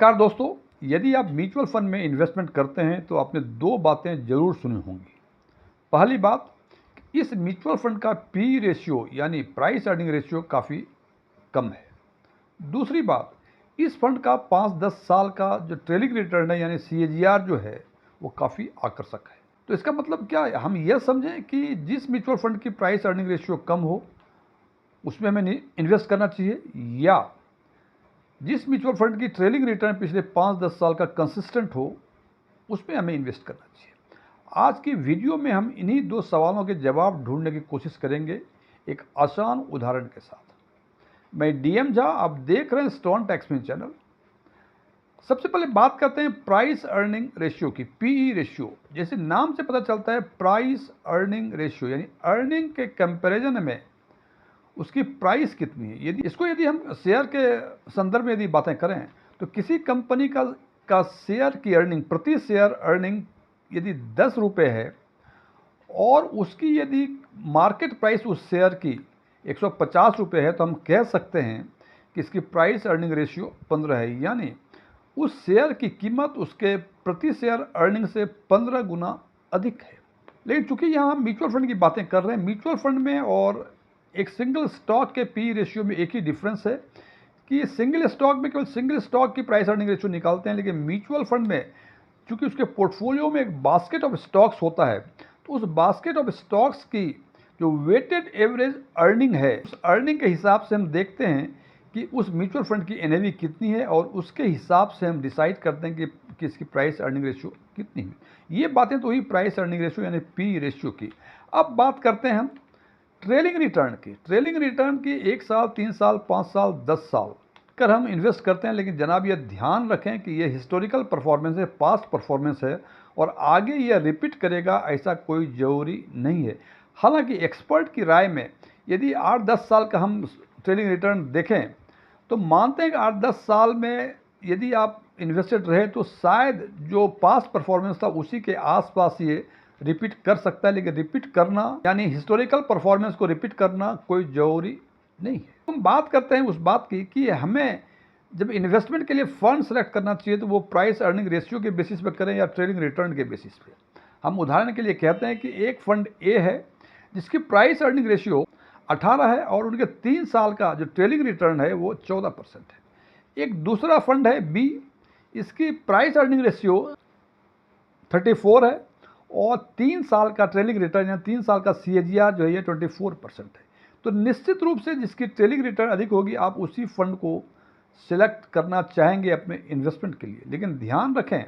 नमस्कार दोस्तों, यदि आप म्यूचुअल फंड में इन्वेस्टमेंट करते हैं तो आपने दो बातें जरूर सुनी होंगी। पहली बात, इस म्यूचुअल फंड का पी रेशियो यानी प्राइस अर्निंग रेशियो काफ़ी कम है। दूसरी बात, इस फंड का 5-10 साल का जो ट्रेलिंग रिटर्न है यानी CAGR जो है वो काफ़ी आकर्षक है। तो इसका मतलब क्या है? हम यह समझें कि जिस म्यूचुअल फंड की प्राइस अर्निंग रेशियो कम हो उसमें हमें इन्वेस्ट करना चाहिए, या जिस म्यूचुअल फंड की ट्रेलिंग रिटर्न पिछले 5-10 साल का कंसिस्टेंट हो उसमें हमें इन्वेस्ट करना चाहिए। आज की वीडियो में हम इन्हीं दो सवालों के जवाब ढूंढने की कोशिश करेंगे एक आसान उदाहरण के साथ। मैं DM झा, आप देख रहे हैं स्टोन टैक्समैन चैनल। सबसे पहले बात करते हैं प्राइस अर्निंग रेशियो की, PE रेशियो। जैसे नाम से पता चलता है, प्राइस अर्निंग रेशियो यानी अर्निंग के कंपैरिजन में उसकी प्राइस कितनी है। यदि हम शेयर के संदर्भ में यदि बातें करें तो किसी कंपनी का शेयर की अर्निंग, प्रति शेयर अर्निंग यदि 10 रुपये है और उसकी यदि मार्केट प्राइस उस शेयर की 150 रुपये है, तो हम कह सकते हैं कि इसकी प्राइस अर्निंग रेशियो 15 है, यानी उस शेयर की कीमत उसके प्रति शेयर अर्निंग से 15 गुना अधिक है। लेकिन चूंकि यहाँ हम म्यूचुअल फंड की बातें कर रहे हैं, म्यूचुअल फंड में और एक सिंगल स्टॉक के पी रेशियो में एक ही डिफरेंस है कि सिंगल स्टॉक में केवल सिंगल स्टॉक की प्राइस अर्निंग रेशियो निकालते हैं, लेकिन म्यूचुअल फंड में चूंकि उसके पोर्टफोलियो में एक बास्केट ऑफ स्टॉक्स होता है, तो उस बास्केट ऑफ स्टॉक्स की जो वेटेड एवरेज अर्निंग है, उस अर्निंग के हिसाब से हम देखते हैं कि उस म्यूचुअल फंड की NAV कितनी है और उसके हिसाब से हम डिसाइड करते हैं कि इसकी प्राइस अर्निंग रेशियो कितनी है। ये बातें तो हुई प्राइस अर्निंग रेशियो यानी पी रेशियो की। अब बात करते हैं हम ट्रेलिंग रिटर्न की। ट्रेलिंग रिटर्न की 1 साल, 3 साल, 5 साल, 10 साल कर हम इन्वेस्ट करते हैं, लेकिन जनाब ये ध्यान रखें कि ये हिस्टोरिकल परफॉर्मेंस है, पास्ट परफॉर्मेंस है और आगे ये रिपीट करेगा ऐसा कोई ज़रूरी नहीं है। हालांकि एक्सपर्ट की राय में यदि 8-10 साल का हम ट्रेलिंग रिटर्न देखें तो मानते हैं कि 8-10 साल में यदि आप इन्वेस्टेड रहे तो शायद जो पास्ट परफॉर्मेंस था उसी के आसपास ये रिपीट कर सकता है, लेकिन रिपीट करना यानी हिस्टोरिकल परफॉर्मेंस को रिपीट करना कोई जरूरी नहीं है। हम बात करते हैं उस बात की कि हमें जब इन्वेस्टमेंट के लिए फंड सेलेक्ट करना चाहिए तो वो प्राइस अर्निंग रेशियो के बेसिस पे करें या ट्रेलिंग रिटर्न के बेसिस पे। हम उदाहरण के लिए कहते हैं कि एक फंड ए है जिसकी प्राइस अर्निंग रेशियो 18 है और उनके 3 साल का जो ट्रेलिंग रिटर्न है वो 14% है। एक दूसरा फंड है बी, इसकी प्राइस अर्निंग रेशियो 34 है और 3 साल का ट्रेलिंग रिटर्न या 3 साल का CAGR जो है ये 24% है। तो निश्चित रूप से जिसकी ट्रेलिंग रिटर्न अधिक होगी आप उसी फंड को सिलेक्ट करना चाहेंगे अपने इन्वेस्टमेंट के लिए। लेकिन ध्यान रखें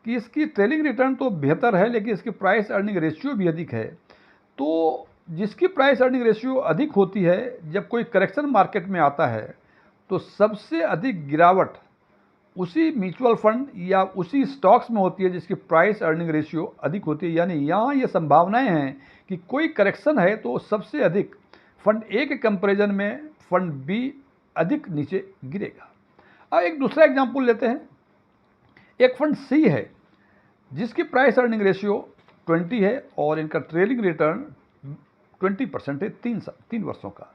कि इसकी ट्रेलिंग रिटर्न तो बेहतर है लेकिन इसकी प्राइस अर्निंग रेशियो भी अधिक है। तो जिसकी प्राइस अर्निंग रेशियो अधिक होती है, जब कोई करेक्शन मार्केट में आता है तो सबसे अधिक गिरावट उसी म्यूचुअल फंड या उसी स्टॉक्स में होती है जिसकी प्राइस अर्निंग रेशियो अधिक होती है। यानी यहाँ ये संभावनाएं हैं कि कोई करेक्शन है तो सबसे अधिक फंड ए के कंपैरिजन में फंड बी अधिक नीचे गिरेगा। अब एक दूसरा एग्जांपल लेते हैं। एक फंड सी है जिसकी प्राइस अर्निंग रेशियो 20 है और इनका ट्रेलिंग रिटर्न 20% है 3 वर्षों का।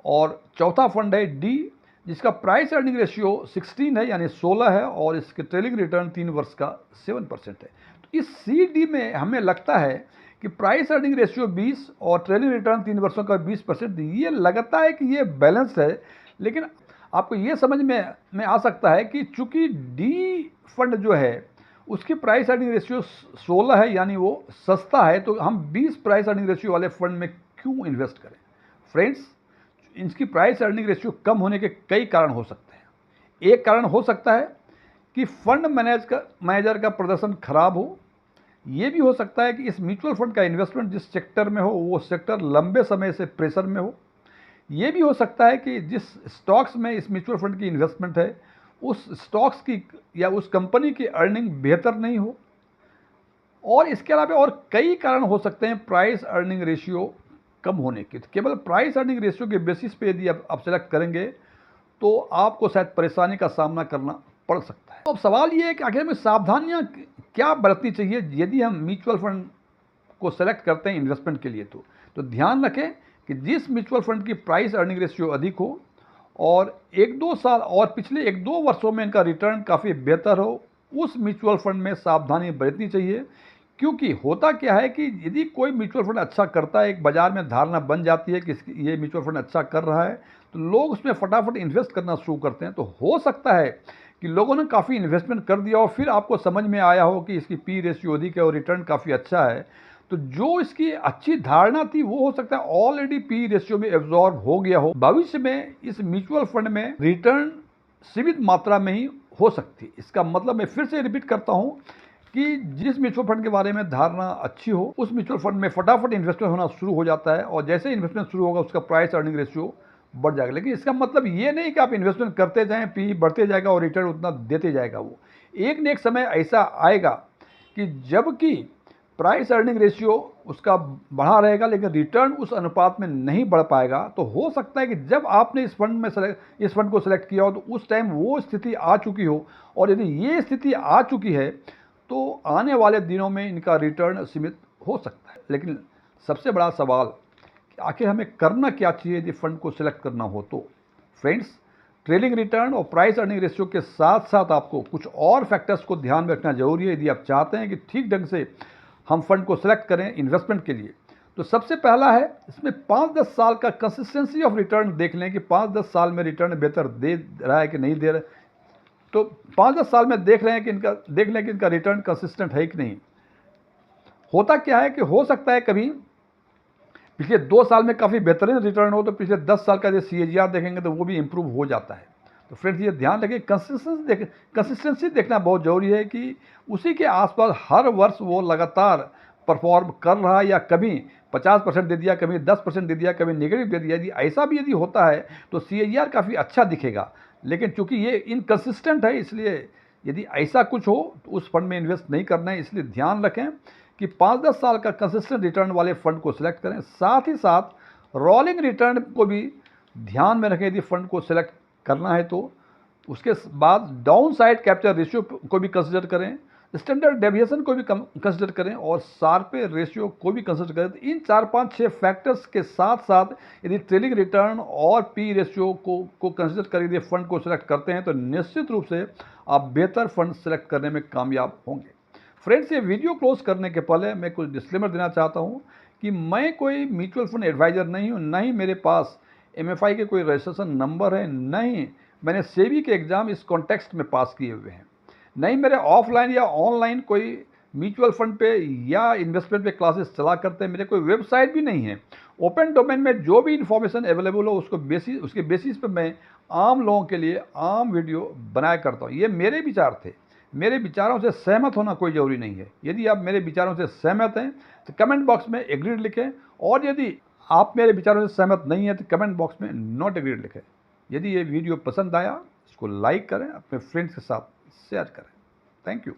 और चौथा फंड है डी जिसका प्राइस अर्निंग रेशियो 16 है यानी 16 है और इसके ट्रेलिंग रिटर्न 3 वर्ष का 7% है। तो इस CD में हमें लगता है कि प्राइस अर्निंग रेशियो 20 और ट्रेलिंग रिटर्न 3 वर्षों का 20%, ये लगता है कि ये बैलेंस है। लेकिन आपको ये समझ में आ सकता है कि चूंकि डी फंड जो है उसकी प्राइस अर्निंग रेशियो 16 है यानी वो सस्ता है, तो हम 20 प्राइस अर्निंग रेशियो वाले फंड में क्यों इन्वेस्ट करें। फ्रेंड्स, इनकी प्राइस अर्निंग रेशियो कम होने के कई कारण हो सकते हैं। एक कारण हो सकता है कि फंड मैनेजर का प्रदर्शन खराब हो। ये भी हो सकता है कि इस म्यूचुअल फंड का इन्वेस्टमेंट जिस सेक्टर में हो वो सेक्टर लंबे समय से प्रेशर में हो। ये भी हो सकता है कि जिस स्टॉक्स में इस म्यूचुअल फंड की इन्वेस्टमेंट है उस स्टॉक्स की या उस कंपनी की अर्निंग बेहतर नहीं हो। और इसके अलावा और कई कारण हो सकते हैं प्राइस अर्निंग रेशियो कम होने के। तो केवल प्राइस अर्निंग रेशियो के बेसिस पे यदि आप सेलेक्ट करेंगे तो आपको शायद परेशानी का सामना करना पड़ सकता है। तो अब सवाल ये है कि आखिर में सावधानियां क्या बरतनी चाहिए यदि हम म्यूचुअल फंड को सेलेक्ट करते हैं इन्वेस्टमेंट के लिए। तो ध्यान रखें कि जिस म्यूचुअल फंड की प्राइस अर्निंग रेशियो अधिक हो और 1-2 साल और पिछले 1-2 वर्षों में इनका रिटर्न काफ़ी बेहतर हो, उस म्यूचुअल फंड में सावधानी बरतनी चाहिए। क्योंकि होता क्या है कि यदि कोई म्यूचुअल फंड अच्छा करता है, एक बाज़ार में धारणा बन जाती है कि ये म्यूचुअल फंड अच्छा कर रहा है, तो लोग उसमें फटाफट इन्वेस्ट करना शुरू करते हैं। तो हो सकता है कि लोगों ने काफ़ी इन्वेस्टमेंट कर दिया और फिर आपको समझ में आया हो कि इसकी पी रेशियो अधिक है और रिटर्न काफ़ी अच्छा है। तो जो इसकी अच्छी धारणा थी वो हो सकता है ऑलरेडी पी रेशियो में एब्जॉर्ब हो गया हो। भविष्य में इस म्यूचुअल फंड में रिटर्न सीमित मात्रा में ही हो सकती है। इसका मतलब मैं फिर से रिपीट करता हूँ कि जिस म्यूचुअल फंड के बारे में धारणा अच्छी हो, उस म्यूचुअल फंड में फटाफट इन्वेस्टमेंट होना शुरू हो जाता है और जैसे इन्वेस्टमेंट शुरू होगा उसका प्राइस अर्निंग रेशियो बढ़ जाएगा। लेकिन इसका मतलब ये नहीं कि आप इन्वेस्टमेंट करते जाएं, पी बढ़ते जाएगा और रिटर्न उतना देते जाएगा। वो एक न एक समय ऐसा आएगा कि जबकि प्राइस अर्निंग रेशियो उसका बढ़ा रहेगा लेकिन रिटर्न उस अनुपात में नहीं बढ़ पाएगा। तो हो सकता है कि जब आपने इस फंड को सेलेक्ट किया हो तो उस टाइम वो स्थिति आ चुकी हो, और यदि ये स्थिति आ चुकी है तो आने वाले दिनों में इनका रिटर्न सीमित हो सकता है। लेकिन सबसे बड़ा सवाल कि आखिर हमें करना क्या चाहिए यदि फंड को सिलेक्ट करना हो तो? फ्रेंड्स, ट्रेलिंग रिटर्न और प्राइस अर्निंग रेशियो के साथ साथ आपको कुछ और फैक्टर्स को ध्यान में रखना जरूरी है यदि आप चाहते हैं कि ठीक ढंग से हम फंड को सिलेक्ट करें इन्वेस्टमेंट के लिए। तो सबसे पहला है, इसमें 5-10 साल का कंसिस्टेंसी ऑफ रिटर्न देख लें कि 5-10 साल में रिटर्न बेहतर दे रहा है कि नहीं दे रहा है। तो 5-10 साल में देख लें कि इनका रिटर्न कंसिस्टेंट है कि नहीं। होता क्या है कि हो सकता है कभी पिछले 2 साल में काफ़ी बेहतरीन रिटर्न हो तो पिछले 10 साल का जो CAGR देखेंगे तो वो भी इम्प्रूव हो जाता है। तो फ्रेंड्स, ये ध्यान रखें, कंसिस्टेंसी देखना बहुत ज़रूरी है कि उसी के आसपास हर वर्ष वो लगातार परफॉर्म कर रहा है या कभी 50% दे दिया, कभी 10% दे दिया, कभी नेगेटिव दे दिया। यदि होता है तो CAGR काफ़ी अच्छा दिखेगा। लेकिन चूंकि ये इनकंसिस्टेंट है, इसलिए यदि ऐसा कुछ हो तो उस फंड में इन्वेस्ट नहीं करना है। इसलिए ध्यान रखें कि 5-10 साल का कंसिस्टेंट रिटर्न वाले फंड को सिलेक्ट करें। साथ ही साथ रोलिंग रिटर्न को भी ध्यान में रखें यदि फंड को सिलेक्ट करना है तो। उसके बाद डाउन साइड कैप्चर रेशियो को भी कंसिडर करें, स्टैंडर्ड डेविएशन को भी कंसिडर करें और शार्पे रेशियो को भी कंसिडर करें। तो इन 4-5-6 फैक्टर्स के साथ साथ यदि ट्रेलिंग रिटर्न और पी रेशियो को कंसिडर कर यदि फंड को सिलेक्ट करते हैं तो निश्चित रूप से आप बेहतर फंड सिलेक्ट करने में कामयाब होंगे। फ्रेंड्स, ये वीडियो क्लोज करने के पहले मैं कुछ डिस्क्लेमर देना चाहता हूँ कि मैं कोई म्यूचुअल फंड एडवाइज़र नहीं हूँ, न ही मेरे पास MFI के कोई रजिस्ट्रेशन नंबर है, न ही मैंने सेबी के एग्ज़ाम इस कॉन्टेक्स्ट में पास किए हुए हैं, नहीं मेरे ऑफलाइन या ऑनलाइन कोई म्यूचुअल फंड पे या इन्वेस्टमेंट पे क्लासेस चला करते हैं, मेरे कोई वेबसाइट भी नहीं है। ओपन डोमेन में जो भी इन्फॉर्मेशन अवेलेबल हो उसके बेसिस पे मैं आम लोगों के लिए आम वीडियो बनाया करता हूँ। ये मेरे विचार थे, मेरे विचारों से सहमत होना कोई ज़रूरी नहीं है। यदि आप मेरे विचारों से सहमत हैं तो कमेंट बॉक्स में एग्रीड लिखें, और यदि आप मेरे विचारों से सहमत नहीं हैं तो कमेंट बॉक्स में नॉट एग्रीड लिखें। यदि ये वीडियो पसंद आया इसको लाइक करें, अपने फ्रेंड्स के साथ शेयर करें। Thank you.